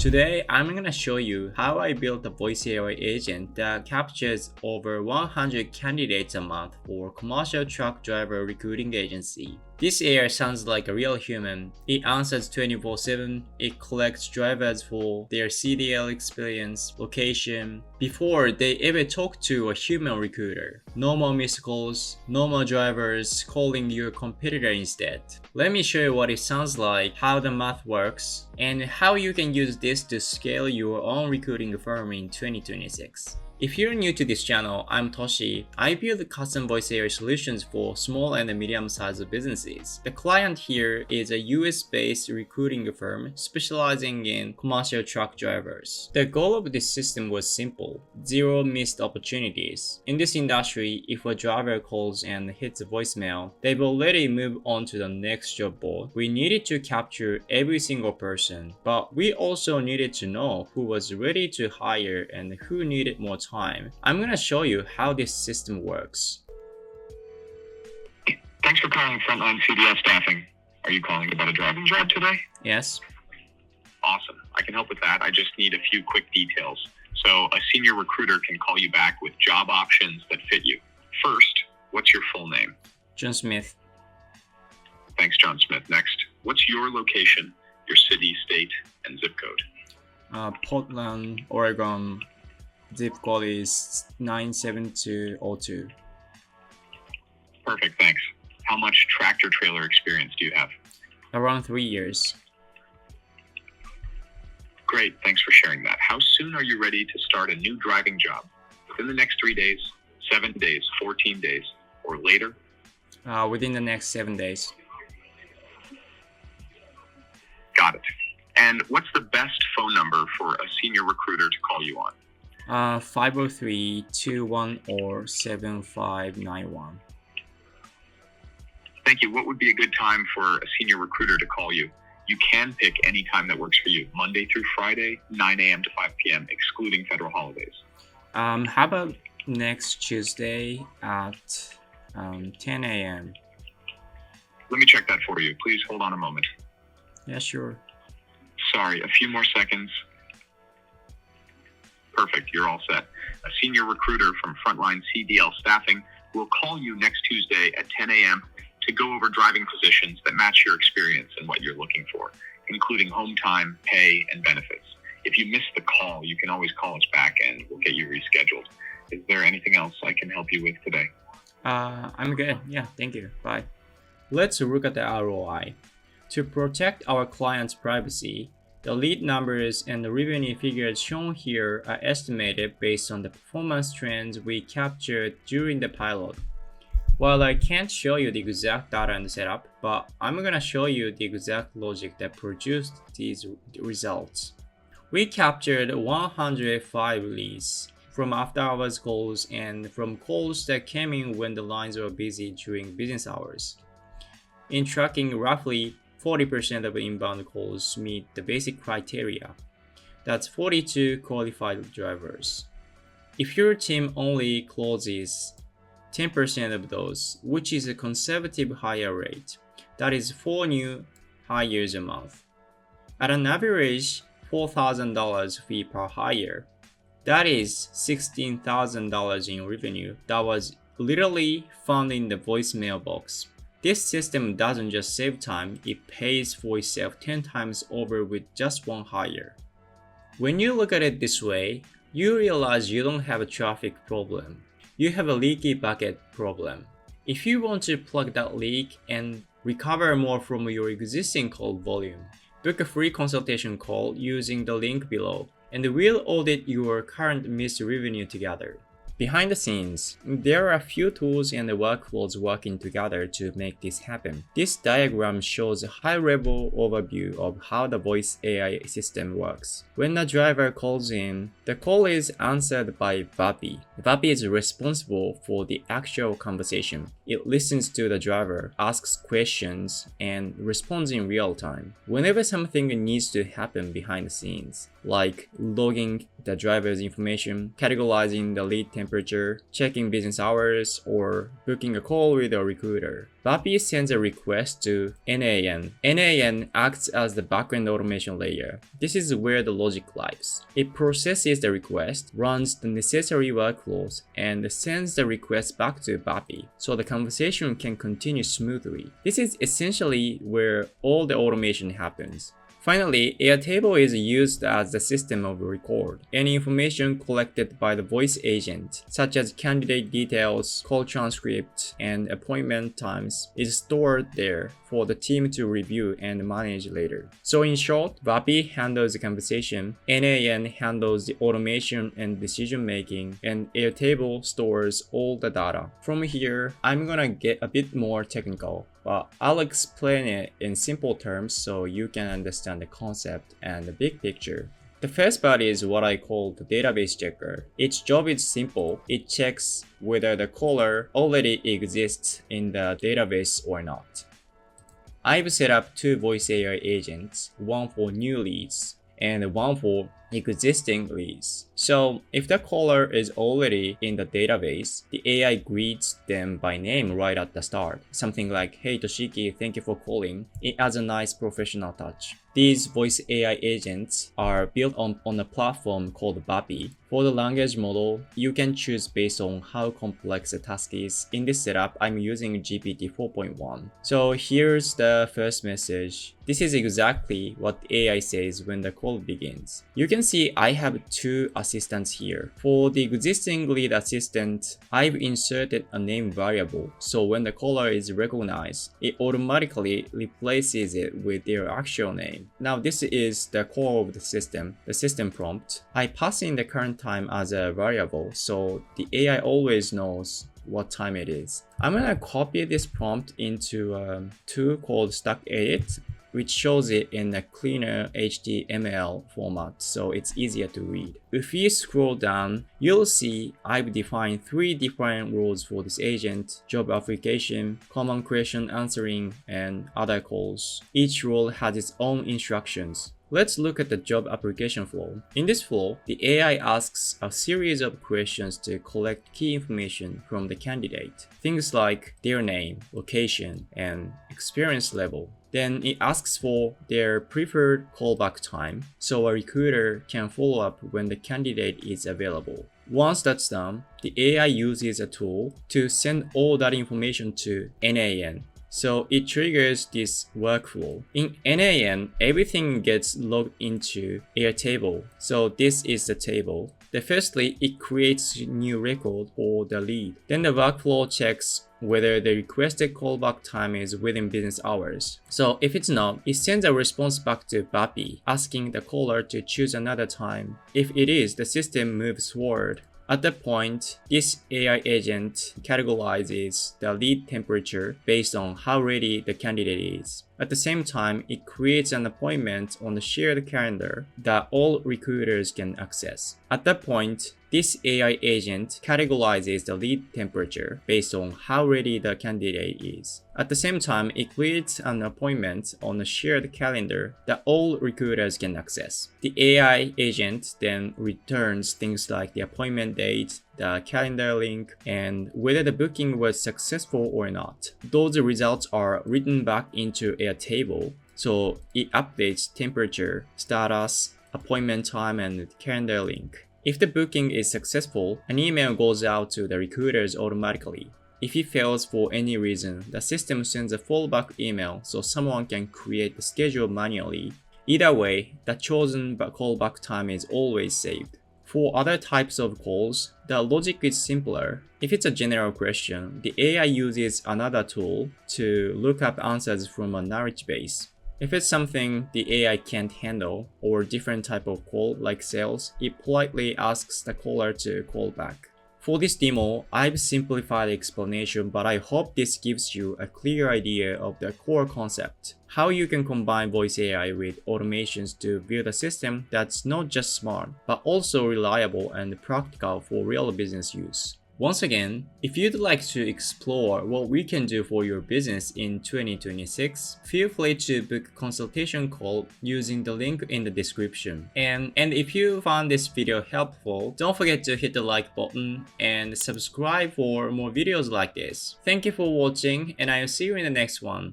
Today, I'm gonna show you how I built a voice AI agent that captures over 100 candidates a month for commercial truck driver recruiting agency. This AI sounds like a real human. It answers 24/7. It collects drivers for their CDL experience, location, before they ever talk to a human recruiter. No more missed calls, no more drivers calling your competitor instead. Let me show you what it sounds like, how the math works, and how you can use this to scale your own recruiting firm in 2026. If you're new to this channel, I'm Toshi. I build custom voice AI solutions for small and medium-sized businesses. The client here is a US-based recruiting firm specializing in commercial truck drivers. The goal of this system was simple: zero missed opportunities. In this industry, if a driver calls and hits a voicemail, they've already moved on to the next job board. We needed to capture every single person, but we also needed to know who was ready to hire and who needed more time. I'm gonna show you how this system works. Thanks for calling Frontline CDL Staffing. Are you calling about a driving job today? Yes. Awesome. I can help with that. I just need a few quick details. So a senior recruiter can call you back with job options that fit you. First, what's your full name? John Smith. Thanks, John Smith. Next, what's your location, your city, state, and zip code? Portland, Oregon. Zip code is 97202. Perfect, thanks. How much tractor trailer experience do you have? Around 3 years. Great, thanks for sharing that. How soon are you ready to start a new driving job? Within the next 3 days, 7 days, 14 days, or later? Within the next 7 days. Got it. And what's the best phone number for a senior recruiter to call you on? 503-21 or 7591. Thank you. What would be a good time for a senior recruiter to call you? You can pick any time that works for you, Monday through Friday, 9 a.m. to 5 p.m., excluding federal holidays. How about next Tuesday at 10 a.m.? Let me check that for you. Please hold on a moment. Yeah, sure. Sorry, a few more seconds. Perfect, you're all set. A senior recruiter from Frontline CDL Staffing will call you next Tuesday at 10 a.m. to go over driving positions that match your experience and what you're looking for, including home time, pay, and benefits. If you miss the call, you can always call us back and we'll get you rescheduled. Is there anything else I can help you with today? I'm good. Yeah, thank you. Bye. Let's look at the ROI. To protect our clients' privacy, the lead numbers and the revenue figures shown here are estimated based on the performance trends we captured during the pilot. While I can't show you the exact data and setup, but I'm gonna show you the exact logic that produced these results. We captured 105 leads from after-hours calls and from calls that came in when the lines were busy during business hours. In tracking, roughly 40% of inbound calls meet the basic criteria. That's 42 qualified drivers. If your team only closes 10% of those, which is a conservative hire rate, that is 4 new hires a month. At an average $4,000 fee per hire, that is $16,000 in revenue that was literally found in the voicemail box. This system doesn't just save time, it pays for itself 10 times over with just one hire. When you look at it this way, you realize you don't have a traffic problem. You have a leaky bucket problem. If you want to plug that leak and recover more from your existing call volume, book a free consultation call using the link below, and we'll audit your current missed revenue together. Behind the scenes, there are a few tools and workflows working together to make this happen. This diagram shows a high-level overview of how the voice AI system works. When a driver calls in, the call is answered by Vapi. Vapi is responsible for the actual conversation. It listens to the driver, asks questions, and responds in real time. Whenever something needs to happen behind the scenes, like logging the driver's information, categorizing the lead temperature, temperature, checking business hours, or booking a call with a recruiter. Vapi sends a request to NAN. NAN acts as the backend automation layer. This is where the logic lies. It processes the request, runs the necessary workflows, and sends the request back to Vapi, so the conversation can continue smoothly. This is essentially where all the automation happens. Finally, Airtable is used as the system of record. Any information collected by the voice agent, such as candidate details, call transcript, and appointment times, is stored there for the team to review and manage later. So in short, Vapi handles the conversation, NAN handles the automation and decision making, and Airtable stores all the data. From here, I'm gonna get a bit more technical, but I'll explain it in simple terms so you can understand the concept and the big picture. The first part is what I call the database checker. Its job is simple. It checks whether the caller already exists in the database or not. I've set up 2 voice AI agents, one for new leads and one for existing leads. So if the caller is already in the database, the AI greets them by name right at the start. Something like, "Hey Toshiki, thank you for calling." It adds a nice professional touch. These voice AI agents are built on a platform called Vapi. For the language model, you can choose based on how complex the task is. In this setup, I'm using GPT 4.1. So here's the first message. This is exactly what the AI says when the call begins. You can see I have 2 assistants here. For the existing lead assistant, I've inserted a name variable, so when the caller is recognized, it automatically replaces it with their actual name. Now this is the core of the system prompt. I pass in the current time as a variable, so the AI always knows what time it is. I'm gonna copy this prompt into a tool called Stack Edit, which shows it in a cleaner HTML format, so it's easier to read. If you scroll down, you'll see I've defined 3 different roles for this agent: job application, common question answering, and other calls. Each role has its own instructions. Let's look at the job application flow. In this flow, the AI asks a series of questions to collect key information from the candidate. Things like their name, location, and experience level. Then it asks for their preferred callback time, so a recruiter can follow up when the candidate is available. Once that's done, the AI uses a tool to send all that information to NAN. So it triggers this workflow. In NAN, everything gets logged into Airtable. So this is the table. Firstly, it creates a new record for the lead. Then the workflow checks whether the requested callback time is within business hours. So if it's not, it sends a response back to Vapi, asking the caller to choose another time. If it is, the system moves forward. At that point, this AI agent categorizes the lead temperature based on how ready the candidate is. At the same time, it creates an appointment on the shared calendar that all recruiters can access. At that point, this AI agent categorizes the lead temperature based on how ready the candidate is. At the same time, it creates an appointment on a shared calendar that all recruiters can access. The AI agent then returns things like the appointment date, the calendar link, and whether the booking was successful or not. Those results are written back into Airtable, so it updates temperature, status, appointment time, and calendar link. If the booking is successful, an email goes out to the recruiters automatically. If it fails for any reason, the system sends a fallback email so someone can create the schedule manually. Either way, the chosen callback time is always saved. For other types of calls, the logic is simpler. If it's a general question, the AI uses another tool to look up answers from a knowledge base. If it's something the AI can't handle, or different type of call like sales, it politely asks the caller to call back. For this demo, I've simplified the explanation, but I hope this gives you a clear idea of the core concept. How you can combine voice AI with automations to build a system that's not just smart, but also reliable and practical for real business use. Once again, if you'd like to explore what we can do for your business in 2026, feel free to book a consultation call using the link in the description. And if you found this video helpful, don't forget to hit the like button and subscribe for more videos like this. Thank you for watching, and I'll see you in the next one.